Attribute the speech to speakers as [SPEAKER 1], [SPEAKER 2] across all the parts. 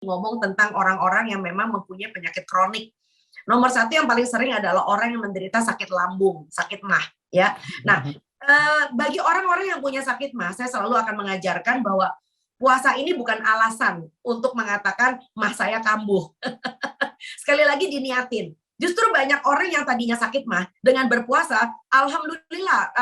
[SPEAKER 1] ngomong tentang orang-orang yang memang mempunyai penyakit kronik. Nomor satu yang paling sering adalah orang yang menderita sakit lambung, sakit MAH, ya. Nah, bagi orang-orang yang punya sakit MAH, saya selalu akan mengajarkan bahwa puasa ini bukan alasan untuk mengatakan MAH saya kambuh. Sekali lagi diniatin. Justru banyak orang yang tadinya sakit MAH dengan berpuasa, alhamdulillah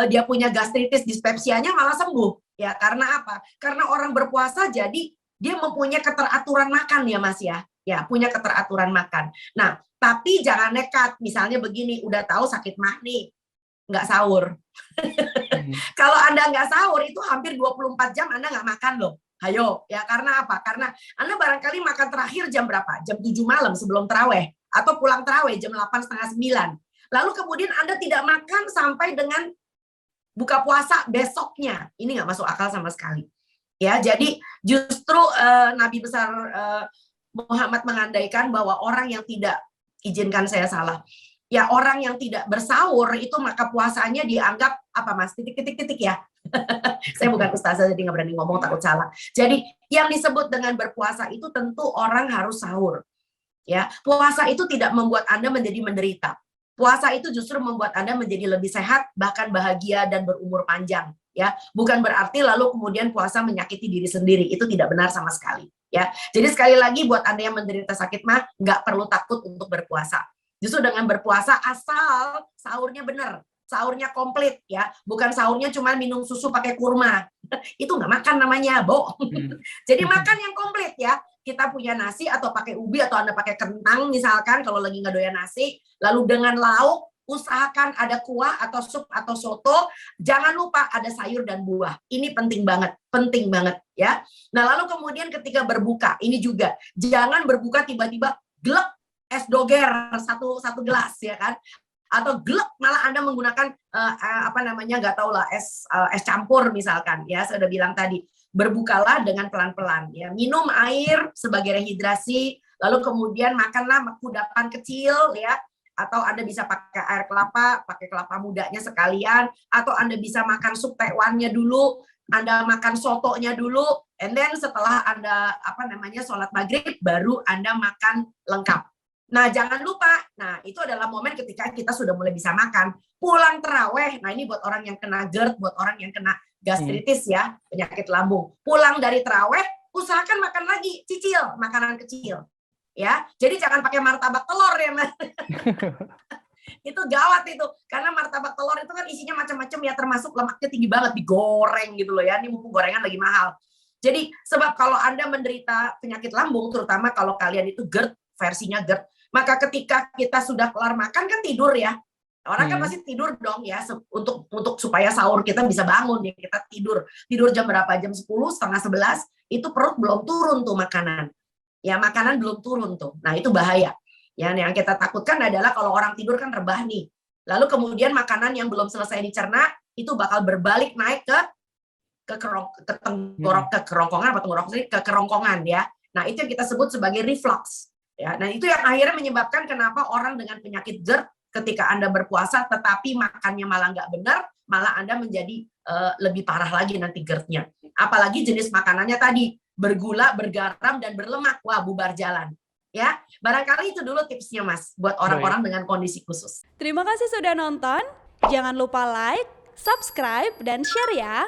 [SPEAKER 1] dia punya gastritis, dispepsianya malah sembuh. Ya, karena apa? Karena orang berpuasa jadi dia mempunyai keteraturan makan ya Mas ya. Ya, punya keteraturan makan. Nah, tapi jangan nekat. Misalnya begini, udah tahu sakit MAH nih, nggak sahur. Kalau Anda nggak sahur, itu hampir 24 jam Anda nggak makan loh. Ayo, ya karena apa? Karena Anda barangkali makan terakhir jam berapa? Jam 7 malam sebelum taraweh. Atau pulang taraweh jam 8, setengah 9. Lalu kemudian Anda tidak makan sampai dengan buka puasa besoknya. Ini nggak masuk akal sama sekali. Ya, jadi justru Nabi besar Muhammad mengandaikan bahwa orang yang tidak, izinkan saya salah, ya orang yang tidak bersahur itu maka puasanya dianggap apa Mas? Titik ya. Saya bukan ustazah jadi nggak berani ngomong takut salah. Jadi yang disebut dengan berpuasa itu tentu orang harus sahur. Ya, puasa itu tidak membuat Anda menjadi menderita. Puasa itu justru membuat Anda menjadi lebih sehat, bahkan bahagia dan berumur panjang. Ya, bukan berarti lalu kemudian puasa menyakiti diri sendiri. Itu tidak benar sama sekali. Ya, jadi sekali lagi buat Anda yang menderita sakit MAH, nggak perlu takut untuk berpuasa. Justru dengan berpuasa asal sahurnya benar, sahurnya komplit ya, bukan sahurnya cuma minum susu pakai kurma. Itu nggak makan namanya, bohong. Jadi makan yang komplit ya. Kita punya nasi atau pakai ubi atau Anda pakai kentang misalkan kalau lagi nggak doyan nasi, lalu dengan lauk usahakan ada kuah atau sup atau soto, jangan lupa ada sayur dan buah. Ini penting banget ya. Nah, lalu kemudian ketika berbuka, ini juga jangan berbuka tiba-tiba glek es doger satu gelas ya kan. Atau glek malah Anda menggunakan nggak tahu lah es campur misalkan ya. Saya udah bilang tadi, berbukalah dengan pelan-pelan ya. Minum air sebagai rehidrasi, lalu kemudian makanlah kudapan kecil ya. Atau Anda bisa pakai air kelapa, pakai kelapa mudanya sekalian, atau Anda bisa makan sup tekwannya dulu, Anda makan sotonya dulu, and then setelah Anda sholat maghrib baru Anda makan lengkap. Nah, jangan lupa, itu adalah momen ketika kita sudah mulai bisa makan. Pulang terawih, nah ini buat orang yang kena GERD, buat orang yang kena gastritis ya, penyakit lambung. Pulang dari terawih, usahakan makan lagi, cicil, makanan kecil. Ya, jadi jangan pakai martabak telur ya, Mas. Itu gawat itu, karena martabak telur itu kan isinya macam-macam ya, termasuk lemaknya tinggi banget, digoreng gitu loh ya, ini mumpung gorengan lagi mahal. Jadi, sebab kalau Anda menderita penyakit lambung, terutama kalau kalian itu GERD, versinya GERD, maka ketika kita sudah kelar makan kan tidur ya. Orang kan pasti tidur dong ya, untuk supaya sahur kita bisa bangun ya, kita tidur jam berapa? Jam 10, setengah 11, itu perut belum turun tuh makanan. Ya, makanan belum turun tuh. Nah, itu bahaya. Ya, yang kita takutkan adalah kalau orang tidur kan rebah nih. Lalu kemudian makanan yang belum selesai dicerna itu bakal berbalik naik ke kerongkongan ya. Nah, itu yang kita sebut sebagai reflux. Ya, nah itu yang akhirnya menyebabkan kenapa orang dengan penyakit GERD ketika Anda berpuasa tetapi makannya malah nggak benar, malah Anda menjadi lebih parah lagi nanti GERD-nya. Apalagi jenis makanannya tadi bergula, bergaram, dan berlemak. Wah, bubar jalan. Ya, barangkali itu dulu tipsnya Mas, buat orang-orang dengan kondisi khusus.
[SPEAKER 2] Terima kasih sudah nonton. Jangan lupa like, subscribe, dan share ya.